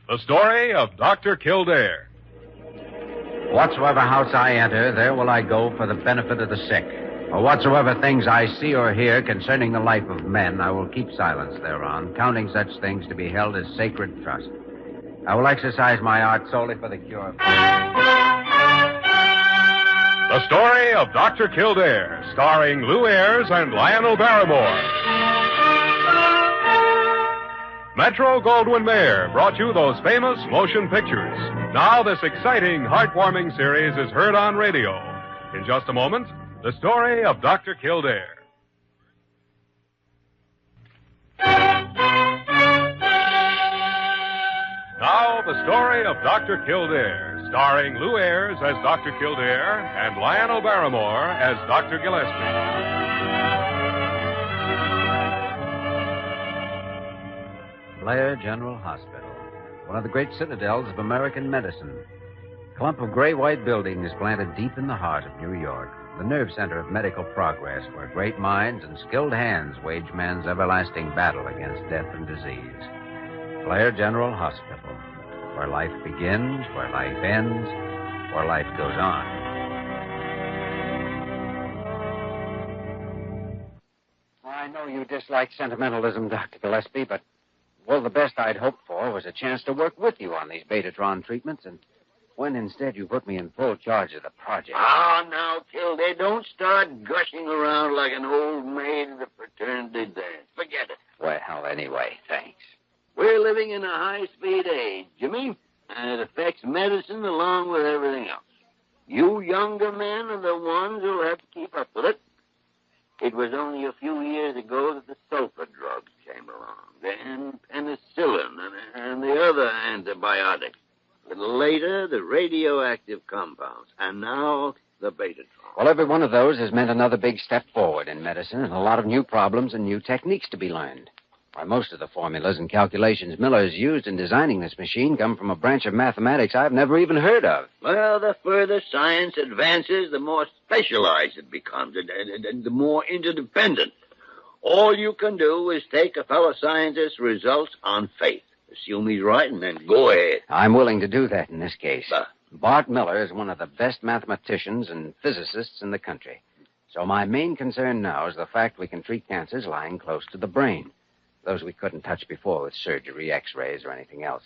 The story of Dr. Kildare. Whatsoever house I enter, there will I go for the benefit of the sick. For whatsoever things I see or hear concerning the life of men, I will keep silence thereon, counting such things to be held as sacred trust. I will exercise my art solely for the cure of... The story of Dr. Kildare, starring Ayres and Lionel Barrymore. Metro-Goldwyn-Mayer brought you those famous motion pictures. Now this exciting, heartwarming series is heard on radio. In just a moment, the story of Dr. Kildare. Now the story of Dr. Kildare, starring Ayres as Dr. Kildare and Lionel Barrymore as Dr. Gillespie. Blair General Hospital, one of the great citadels of American medicine. A clump of gray-white buildings planted deep in the heart of New York, the nerve center of medical progress, where great minds and skilled hands wage man's everlasting battle against death and disease. Blair General Hospital, where life begins, where life ends, where life goes on. I know you dislike sentimentalism, Dr. Gillespie, but... well, the best I'd hoped for was a chance to work with you on these Betatron treatments, and when instead you put me in full charge of the project. Ah, now, Kildare, don't start gushing around like an old maid at a fraternity dance. Forget it. Well, anyway, thanks. We're living in a high-speed age, Jimmy, and it affects medicine along with everything else. You younger men are the ones who'll have to keep up with it. It was only a few years ago that the sulfur drugs came along. Then penicillin and the other antibiotics. A little later, the radioactive compounds. And now, the Betatron. Well, every one of those has meant another big step forward in medicine and a lot of new problems and new techniques to be learned. Why, most of the formulas and calculations Miller has used in designing this machine come from a branch of mathematics I've never even heard of. Well, the further science advances, the more specialized it becomes, and the more interdependent. All you can do is take a fellow scientist's results on faith. Assume he's right, and then go ahead. I'm willing to do that in this case. Bart Miller is one of the best mathematicians and physicists in the country. So my main concern now is the fact we can treat cancers lying close to the brain. Those we couldn't touch before with surgery, x-rays, or anything else.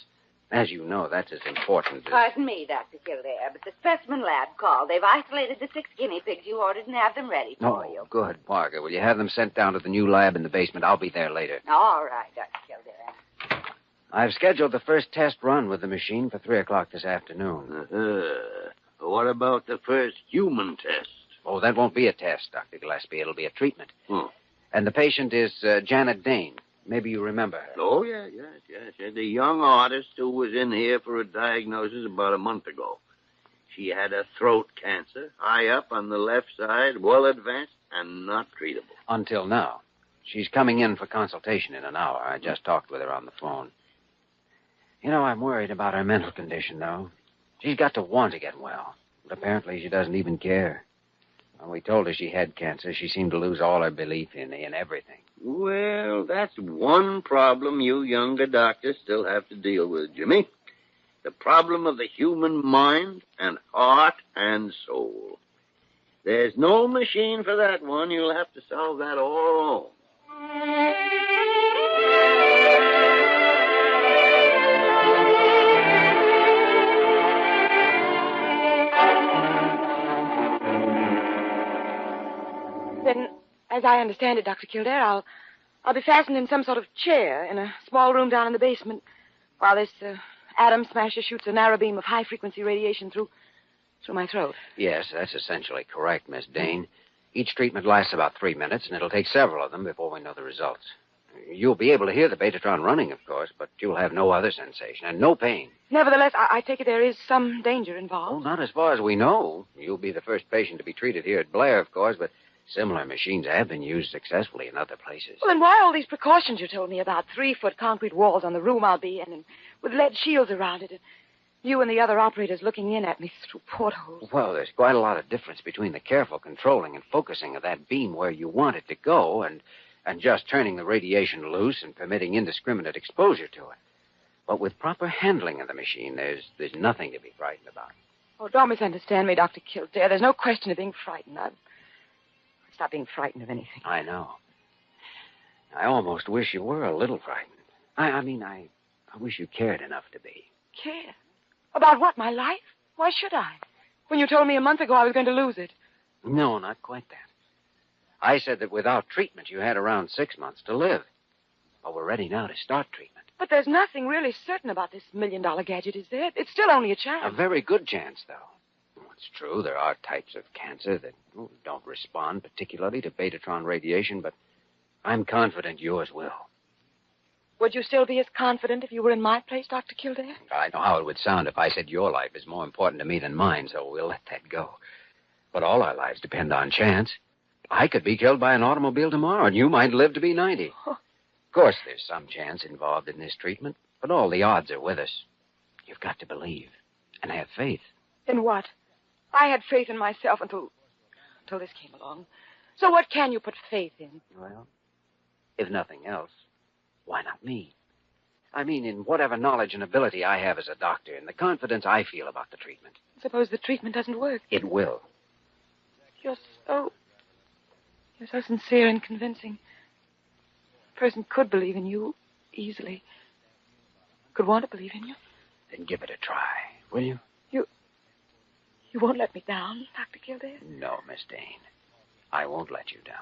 As you know, that's as important as... Pardon me, Dr. Kildare, but the specimen lab called. They've isolated the 6 guinea pigs you ordered and have them ready for you. Good, Parker. Will you have them sent down to the new lab in the basement? I'll be there later. All right, Dr. Kildare. I've scheduled the first test run with the machine for 3 o'clock this afternoon. What about the first human test? Oh, that won't be a test, Dr. Gillespie. It'll be a treatment. And the patient is Janet Dane. Maybe you remember her. Oh, yes. The young artist who was in here for a diagnosis about a month ago. She had a throat cancer, high up on the left side, well advanced, and not treatable. Until now. She's coming in for consultation in an hour. I just talked with her on the phone. You know, I'm worried about her mental condition, though. She's got to want to get well, but apparently she doesn't even care. When we told her she had cancer, she seemed to lose all her belief in everything. Well, that's one problem you younger doctors still have to deal with, Jimmy. The problem of the human mind and heart and soul. There's no machine for that one. You'll have to solve that all alone. Then, as I understand it, Dr. Kildare, I'll be fastened in some sort of chair in a small room down in the basement while this atom smasher shoots a narrow beam of high-frequency radiation through my throat. Yes, that's essentially correct, Miss Dane. Each treatment lasts about 3 minutes, and it'll take several of them before we know the results. You'll be able to hear the Betatron running, of course, but you'll have no other sensation and no pain. Nevertheless, I take it there is some danger involved. Oh, not as far as we know. You'll be the first patient to be treated here at Blair, of course, but similar machines have been used successfully in other places. Well, then why all these precautions you told me about? 3-foot concrete walls on the room I'll be in, and with lead shields around it, and you and the other operators looking in at me through portholes. Well, there's quite a lot of difference between the careful controlling and focusing of that beam where you want it to go and just turning the radiation loose and permitting indiscriminate exposure to it. But with proper handling of the machine, there's nothing to be frightened about. Oh, don't misunderstand me, Dr. Kildare. There's no question of being frightened. I've stopped being frightened of anything. I know. I almost wish you were a little frightened. I wish you cared enough to be. Care? About what, my life? Why should I? When you told me a month ago I was going to lose it. No, not quite that. I said that without treatment you had around 6 months to live. But we're ready now to start treatment. But there's nothing really certain about this $1 million gadget, is there? It's still only a chance. A very good chance, though. It's true, there are types of cancer that don't respond particularly to Betatron radiation, but I'm confident yours will. Would you still be as confident if you were in my place, Dr. Kildare? I know how it would sound if I said your life is more important to me than mine, so we'll let that go. But all our lives depend on chance. I could be killed by an automobile tomorrow, and you might live to be 90. Of course, there's some chance involved in this treatment, but all the odds are with us. You've got to believe and have faith. In what? I had faith in myself until this came along. So what can you put faith in? Well, if nothing else, why not me? I mean, in whatever knowledge and ability I have as a doctor, and the confidence I feel about the treatment. Suppose the treatment doesn't work. It will. You're so sincere and convincing. A person could believe in you easily. Could want to believe in you. Then give it a try, will you? You won't let me down, Dr. Kildare? No, Miss Dane. I won't let you down.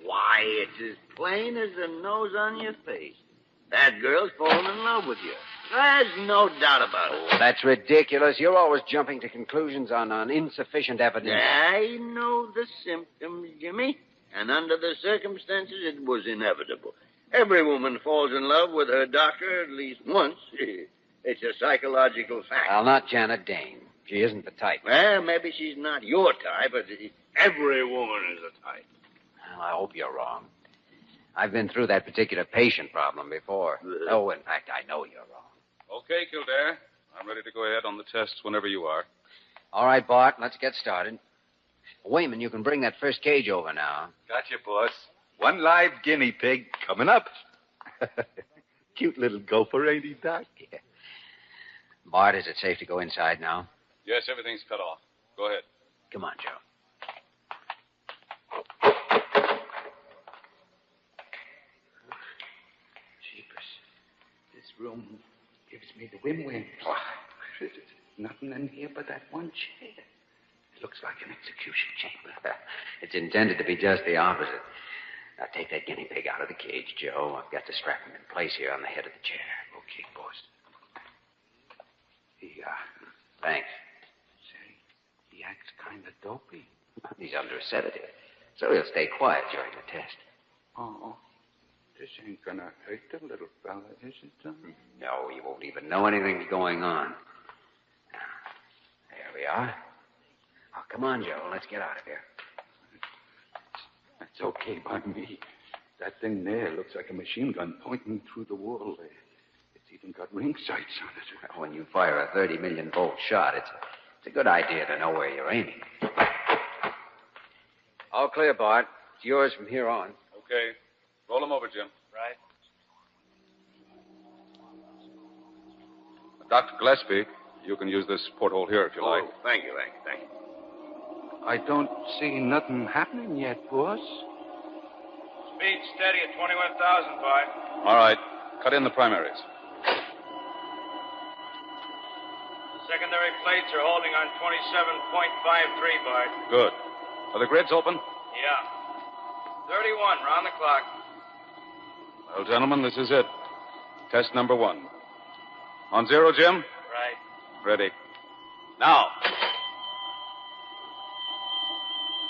Why, it's as plain as the nose on your face. That girl's fallen in love with you. There's no doubt about it. Oh, that's ridiculous. You're always jumping to conclusions on insufficient evidence. I know the symptoms, Jimmy. And under the circumstances, it was inevitable. Every woman falls in love with her doctor at least once. It's a psychological fact. Well, not Janet Dane. She isn't the type. Well, maybe she's not your type, but every woman is a type. Well, I hope you're wrong. I've been through that particular patient problem before. Oh, in fact, I know you're wrong. Okay, Kildare. I'm ready to go ahead on the tests whenever you are. All right, Bart, let's get started. Wayman, you can bring that first cage over now. Gotcha, boss. One live guinea pig coming up. Cute little gopher, ain't he, Doc? Yeah. Bart, is it safe to go inside now? Yes, everything's cut off. Go ahead. Come on, Joe. Jeepers. This room gives me the whim-whims. Oh, there's nothing in here but that one chair. It looks like an execution chamber. It's intended to be just the opposite. Now, take that guinea pig out of the cage, Joe. I've got to strap him in place here on the head of the chair. Okay, boss. Thanks. Say, he acts kind of dopey. He's under a sedative, so he'll stay quiet during the test. Oh, this ain't gonna hurt the little fella, is it, son? No, he won't even know anything's going on. Now, there we are. Oh, come on, Joe. Let's get out of here. That's okay by me. That thing there looks like a machine gun pointing through the wall. It's even got ring sights on it. When you fire a 30 million volt shot, it's a good idea to know where you're aiming. All clear, Bart. It's yours from here on. Okay. Roll him over, Jim. Right. Dr. Gillespie, you can use this porthole here if you like. Thank you. I don't see nothing happening yet, boss. Speed steady at 21,000, Bart. All right. Cut in the primaries. The secondary plates are holding on 27.53, Bart. Good. Are the grids open? Yeah. 31, round the clock. Well, gentlemen, this is it. Test number 1. On 0, Jim? Right. Ready. Now.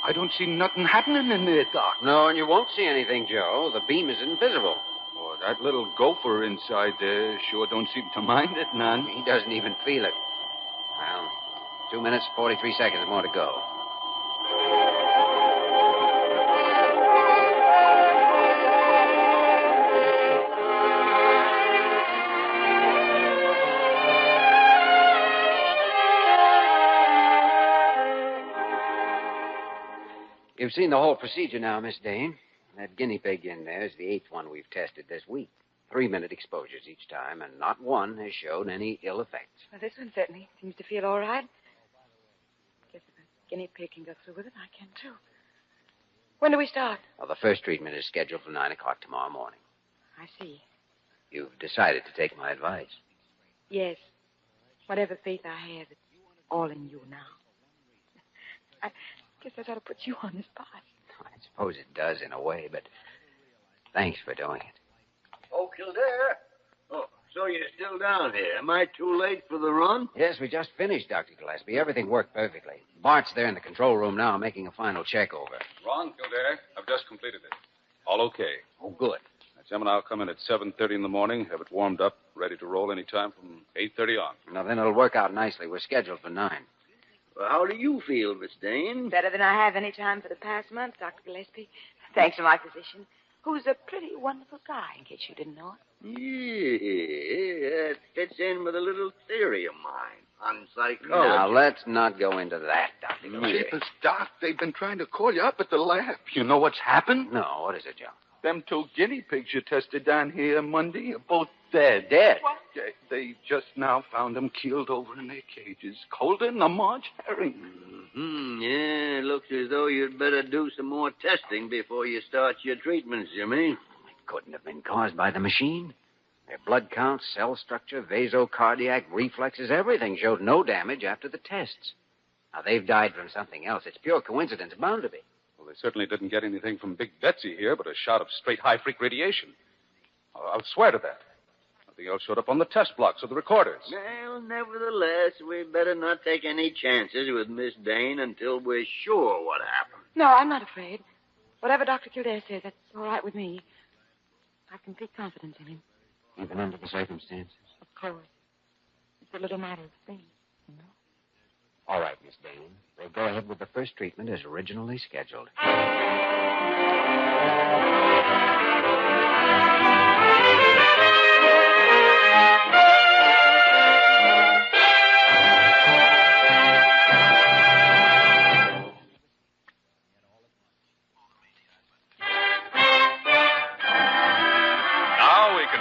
I don't see nothing happening in there, Doc. No, and you won't see anything, Joe. The beam is invisible. Oh, that little gopher inside there sure don't seem to mind it none. He doesn't even feel it. Well, 2 minutes, 43 seconds more to go. You've seen the whole procedure now, Miss Dane. That guinea pig in there is the 8th one we've tested this week. 3-minute exposures each time, and not one has shown any ill effects. Well, this one certainly seems to feel all right. Guess if a guinea pig can go through with it, I can, too. When do we start? Well, the first treatment is scheduled for 9 o'clock tomorrow morning. I see. You've decided to take my advice. Yes. Whatever faith I have, it's all in you now. I guess I ought to put you on the spot. I suppose it does in a way, but thanks for doing it. Oh, Kildare. Oh, so you're still down here. Am I too late for the run? Yes, we just finished, Dr. Gillespie. Everything worked perfectly. Bart's there in the control room now making a final check over. Wrong, Kildare. I've just completed it. All okay. Oh, good. Gentlemen, I'll come in at 7:30 in the morning, have it warmed up, ready to roll any time from 8:30 on. Now, then it'll work out nicely. We're scheduled for 9. Well, how do you feel, Miss Dane? Better than I have any time for the past month, Dr. Gillespie. Thanks to my physician, who's a pretty wonderful guy, in case you didn't know it. Yeah, that fits in with a little theory of mine on psychology. Now, let's not go into that, Dr. Gillespie. Jeepers, Doc, they've been trying to call you up at the lab. You know what's happened? No, what is it, Joe? Them 2 guinea pigs you tested down here Monday are both dead. Dead? What? They just now found them keeled over in their cages, colder than a March herring. Mm-hmm. Yeah, it looks as though you'd better do some more testing before you start your treatments, Jimmy. It couldn't have been caused by the machine. Their blood count, cell structure, vasocardiac, reflexes, everything showed no damage after the tests. Now, they've died from something else. It's pure coincidence. Bound to be. Well, they certainly didn't get anything from Big Betsy here but a shot of straight high-freak radiation. I'll swear to that. Nothing else showed up on the test blocks or the recorders. Well, nevertheless, we'd better not take any chances with Miss Dane until we're sure what happened. No, I'm not afraid. Whatever Dr. Kildare says, that's all right with me. I've complete confidence in him. Even under the circumstances. Of course. It's a little matter of faith, you know. All right, Miss Dane. We'll go ahead with the first treatment as originally scheduled.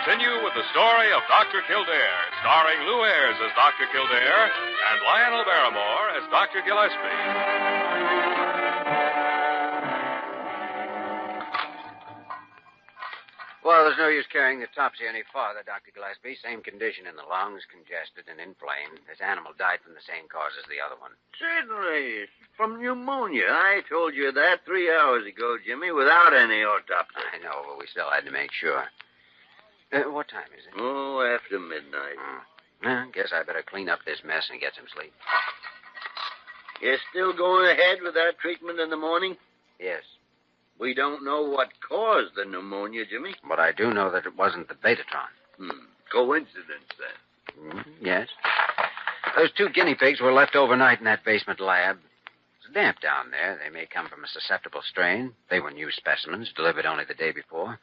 Continue with the story of Dr. Kildare, starring Lou Ayres as Dr. Kildare and Lionel Barrymore as Dr. Gillespie. Well, there's no use carrying the topsy any farther, Dr. Gillespie. Same condition in the lungs, congested and inflamed. This animal died from the same cause as the other one. Certainly. From pneumonia. I told you that 3 hours ago, Jimmy, without any autopsy. I know, but we still had to make sure. What time is it? Oh, after midnight. Well, guess I better clean up this mess and get some sleep. You're still going ahead with that treatment in the morning? Yes. We don't know what caused the pneumonia, Jimmy. But I do know that it wasn't the Betatron. Coincidence, then. Yes. Those 2 guinea pigs were left overnight in that basement lab. It's damp down there. They may come from a susceptible strain. They were new specimens, delivered only the day before.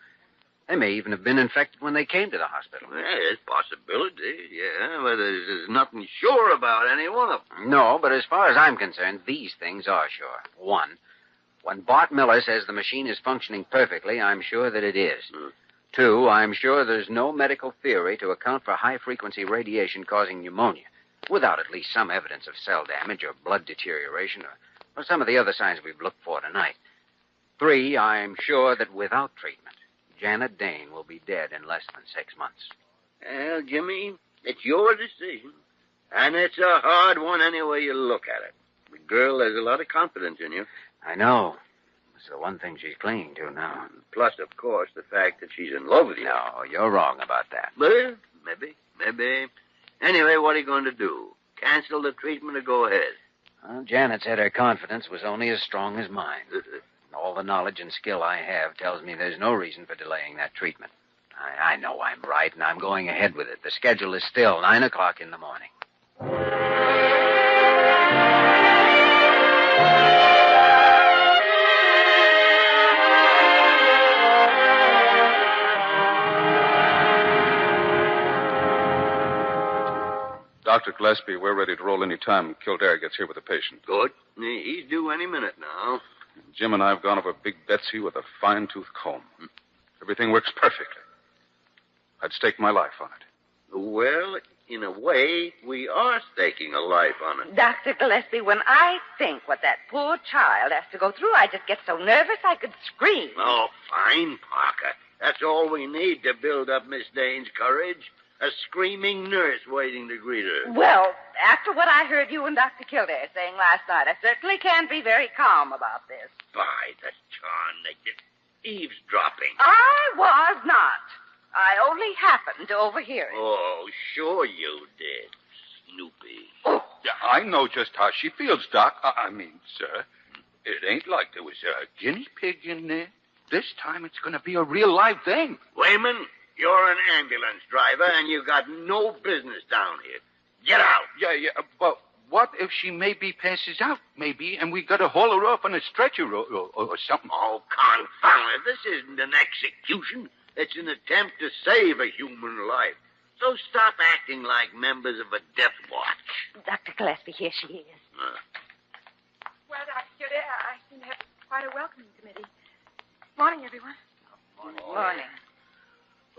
They may even have been infected when they came to the hospital. Yeah, there's possibility, yeah. But there's nothing sure about any one of them. No, but as far as I'm concerned, these things are sure. 1, when Bart Miller says the machine is functioning perfectly, I'm sure that it is. 2, I'm sure there's no medical theory to account for high-frequency radiation causing pneumonia without at least some evidence of cell damage or blood deterioration or some of the other signs we've looked for tonight. 3, I'm sure that without treatment, Janet Dane will be dead in less than 6 months. Well, Jimmy, it's your decision. And it's a hard one any way you look at it. The girl has a lot of confidence in you. I know. It's the one thing she's clinging to now. Plus, of course, the fact that she's in love with you. No, you're wrong about that. Well, maybe. Anyway, what are you going to do? Cancel the treatment or go ahead? Well, Janet said her confidence was only as strong as mine. All the knowledge and skill I have tells me there's no reason for delaying that treatment. I know I'm right, and I'm going ahead with it. The schedule is still 9 o'clock in the morning. Dr. Gillespie, we're ready to roll any time Kildare gets here with the patient. Good. He's due any minute now. Jim and I have gone over Big Betsy with a fine-tooth comb. Everything works perfectly. I'd stake my life on it. Well, in a way, we are staking a life on it. Dr. Gillespie, when I think what that poor child has to go through, I just get so nervous I could scream. Oh, fine, Parker. That's all we need to build up Miss Dane's courage. A screaming nurse waiting to greet her. Well, after what I heard you and Dr. Kildare saying last night, I certainly can't be very calm about this. By the tarnation. Eavesdropping. I was not. I only happened to overhear it. Oh, sure you did, Snoopy. Oh, I know just how she feels, Doc. I mean, sir, it ain't like there was a guinea pig in there. This time it's going to be a real live thing. Wayman, you're an ambulance driver, and you got no business down here. Get out. Yeah, but what if she maybe passes out, maybe, and we got to haul her off on a stretcher or something? Oh, confound it. This isn't an execution. It's an attempt to save a human life. So stop acting like members of a death watch. Dr. Gillespie, here she is. Well, Dr. Kildare, I seem to have quite a welcoming committee. Morning, everyone. Morning.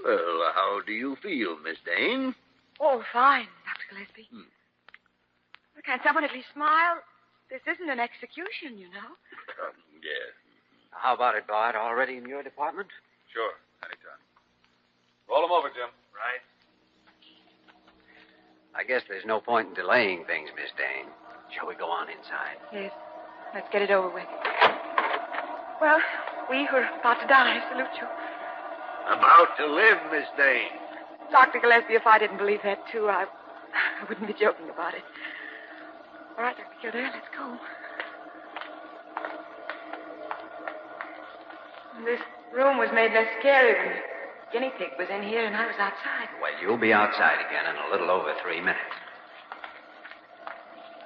Well, how do you feel, Miss Dane? Oh, fine, Dr. Gillespie. Well, can someone at least smile? This isn't an execution, you know. Yes. How about it, Bart? Already in your department? Sure, anytime. Roll him over, Jim. Right. I guess there's no point in delaying things, Miss Dane. Shall we go on inside? Yes. Let's get it over with. Well, we who are about to die salute you. About to live, Miss Dane. Dr. Gillespie, if I didn't believe that, too, I wouldn't be joking about it. All right, Dr. Kildare, let's go. This room was made less scary when the guinea pig was in here and I was outside. Well, you'll be outside again in a little over 3 minutes.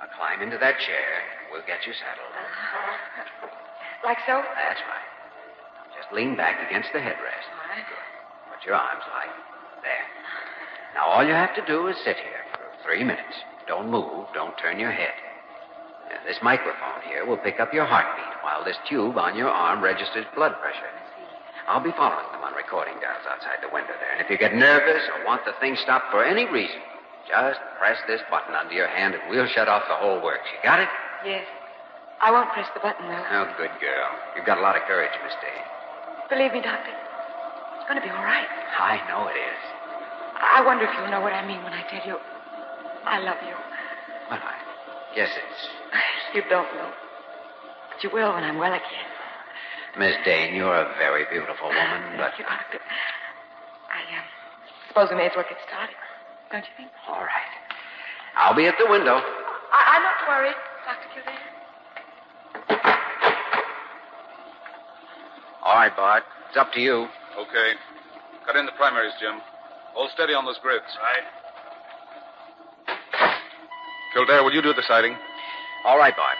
Now climb into that chair. We'll get you settled. Like so? That's right. Just lean back against the headrest. All right. Put your arms like there. Now, all you have to do is sit here for 3 minutes. Don't move. Don't turn your head. Now, this microphone here will pick up your heartbeat while this tube on your arm registers blood pressure. I'll be following them on recording dials outside the window there. And if you get nervous or want the thing stopped for any reason, just press this button under your hand and we'll shut off the whole works. You got it? Yes. I won't press the button, though. Oh, good girl. You've got a lot of courage, Miss Dane. Believe me, Doctor. It's going to be all right. I know it is. I wonder if you'll know what I mean when I tell you I love you. Well, I guess it's... You don't know. But you will when I'm well again. Miss Dane, you're a very beautiful woman, but... Thank you, Doctor. I suppose we may as well get started. Don't you think? All right. I'll be at the window. I'm not worried, Dr. Kildare. All right, Bart. It's up to you. Okay. Cut in the primaries, Jim. Hold steady on those grids. Right. Kildare, will you do the sighting? All right, Bart.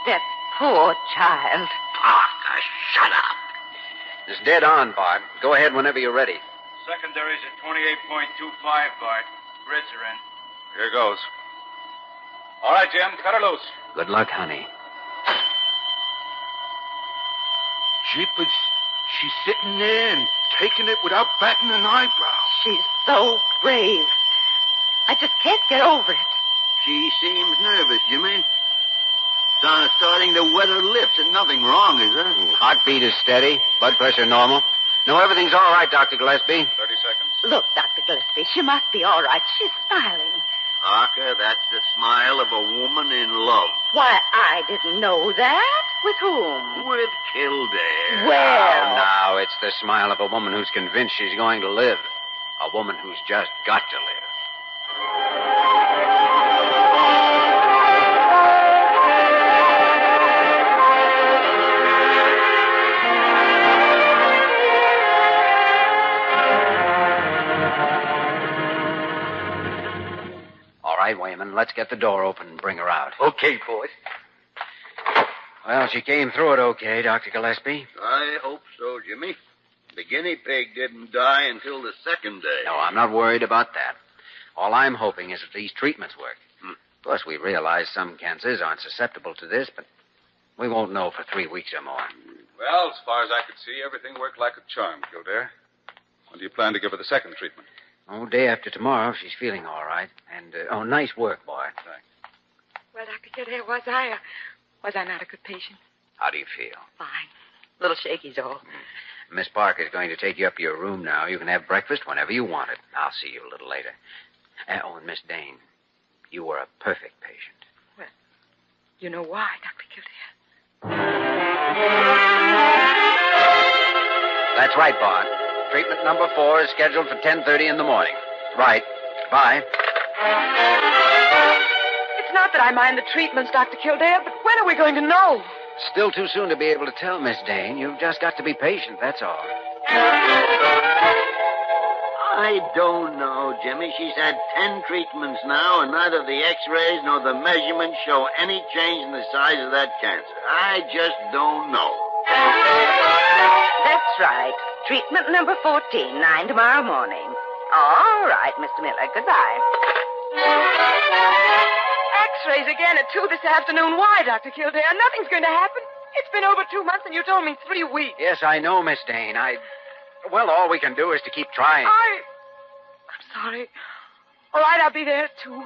That poor child. Parker, shut up. It's dead on, Bart. Go ahead whenever you're ready. Secondary's at 28.25, Bart. Grids are in. Here goes. All right, Jim. Cut her loose. Good luck, honey. Jeepers, she's sitting there and taking it without batting an eyebrow. She's so brave. I just can't get over it. She seems nervous, Jimmy. Starting to wet her lips, and nothing wrong, is there? Heartbeat is steady. Blood pressure normal. No, everything's all right, Dr. Gillespie. 30 seconds. Look, Dr. Gillespie, she must be all right. She's smiling. Parker, that's the smile of a woman in love. Why, I didn't know that. With whom? With Kildare. Well. Now, it's the smile of a woman who's convinced she's going to live. A woman who's just got to live. All right, Wayman, let's get the door open and bring her out. Okay, boys. Well, she came through it okay, Dr. Gillespie. I hope so, Jimmy. The guinea pig didn't die until the second day. No, I'm not worried about that. All I'm hoping is that these treatments work. Of course, we realize some cancers aren't susceptible to this, but we won't know for 3 weeks or more. Well, as far as I could see, everything worked like a charm, Kildare. When do you plan to give her the second treatment? Oh, day after tomorrow, if she's feeling all right. And, nice work, boy. Thanks. Well, Dr. Kildare, was I not a good patient? How do you feel? Fine. A little shaky's all. Miss Parker's going to take you up to your room now. You can have breakfast whenever you want it. I'll see you a little later. And Miss Dane, you were a perfect patient. Well, you know why, Dr. Kildare. That's right, Bart. Treatment number 4 is scheduled for 10:30 in the morning. Right. Bye. It's not that I mind the treatments, Dr. Kildare, but when are we going to know? Still too soon to be able to tell, Miss Dane. You've just got to be patient, that's all. I don't know, Jimmy. She's had 10 treatments now, and neither the x-rays nor the measurements show any change in the size of that cancer. I just don't know. That's right. Treatment number 14, 9 tomorrow morning. All right, Mr. Miller. Goodbye. X-rays again at 2 this afternoon. Why, Dr. Kildare? Nothing's going to happen. It's been over 2 months, and you told me 3 weeks. Yes, I know, Miss Dane. Well, all we can do is to keep trying. I'm sorry. All right, I'll be there, too.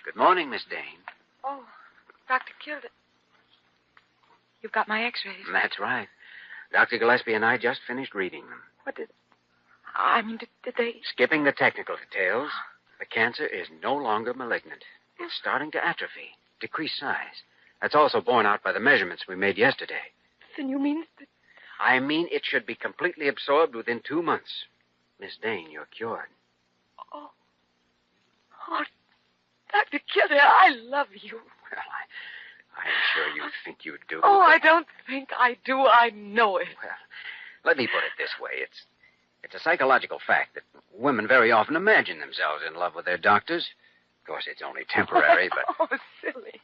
Good morning, Miss Dane. Oh, Dr. Kildare. You've got my x-rays. That's right. Dr. Gillespie and I just finished reading them. What did... I mean, did they... Skipping the technical details, the cancer is no longer malignant. It's starting to atrophy, decrease size. That's also borne out by the measurements we made yesterday. Then you mean that... I mean it should be completely absorbed within 2 months. Miss Dane, you're cured. Oh, Dr. Kildare, I love you. Well, I'm sure you think you do. Oh, I don't think I do. I know it. Well, let me put it this way. It's a psychological fact that women very often imagine themselves in love with their doctors. Of course, it's only temporary, but... Oh, silly.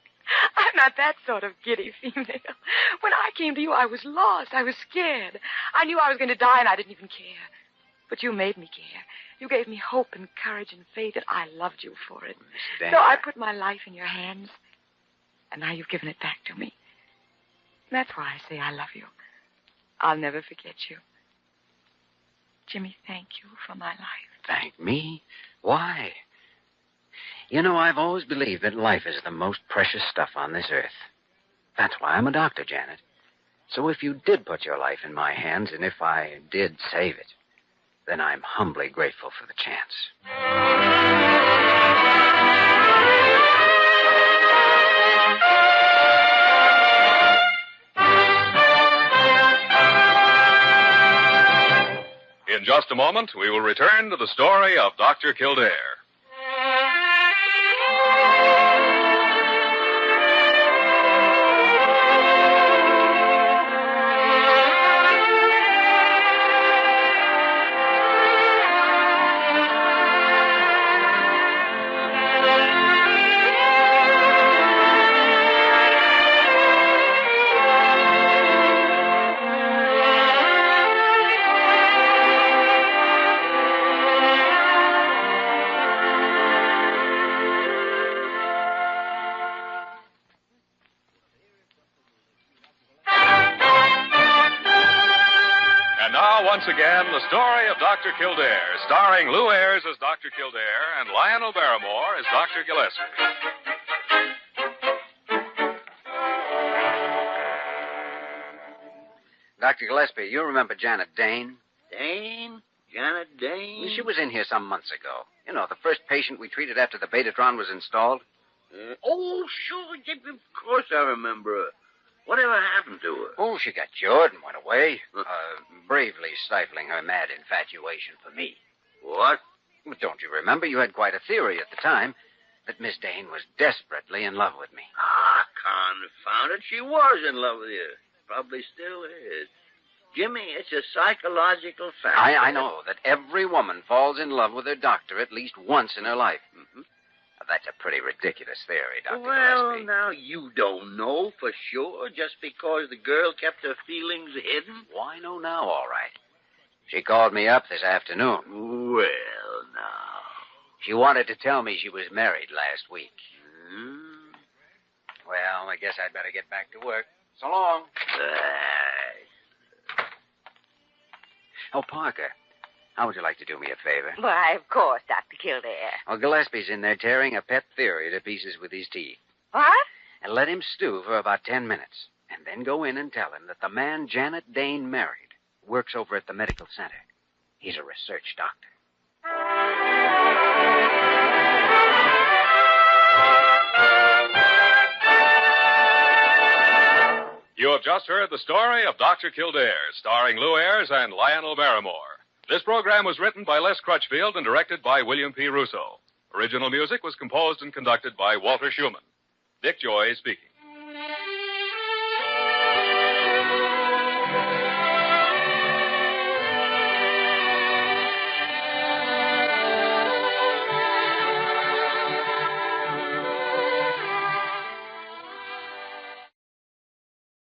I'm not that sort of giddy female. When I came to you, I was lost. I was scared. I knew I was going to die, and I didn't even care. But you made me care. You gave me hope and courage and faith, and I loved you for it. Miss Dane. So I put my life in your hands, and now you've given it back to me. And that's why I say I love you. I'll never forget you. Jimmy, thank you for my life. Thank me? Why? You know, I've always believed that life is the most precious stuff on this earth. That's why I'm a doctor, Janet. So if you did put your life in my hands, and if I did save it, then I'm humbly grateful for the chance. In just a moment, we will return to the story of Dr. Kildare. Once again, the story of Dr. Kildare, starring Lou Ayres as Dr. Kildare and Lionel Barrymore as Dr. Gillespie. Dr. Gillespie, you remember Janet Dane? Dane? Janet Dane? She was in here some months ago. You know, the first patient we treated after the Betatron was installed. Oh, sure. Of course I remember her. Whatever happened to her? Oh, she got cured and went away, bravely stifling her mad infatuation for me. What? Don't you remember? You had quite a theory at the time that Miss Dane was desperately in love with me. Ah, confound it. She was in love with you. Probably still is. Jimmy, it's a psychological fact. I know that every woman falls in love with her doctor at least once in her life. Mm-hmm. that's a pretty ridiculous theory, Dr. Well, Gillespie. now, you don't know for sure just because the girl kept her feelings hidden. Why, I know now, all right. She called me up this afternoon. Well, now. She wanted to tell me she was married last week. Hmm? Well, I guess I'd better get back to work. So long. Oh, Parker, how would you like to do me a favor? Why, of course, Dr. Kildare. Well, Gillespie's in there tearing a pet theory to pieces with his teeth. What? And let him stew for about 10 minutes. And then go in and tell him that the man Janet Dane married works over at the medical center. He's a research doctor. You have just heard the story of Dr. Kildare, starring Lou Ayres and Lionel Barrymore. This program was written by Les Crutchfield and directed by William P. Russo. Original music was composed and conducted by Walter Schumann. Dick Joy speaking.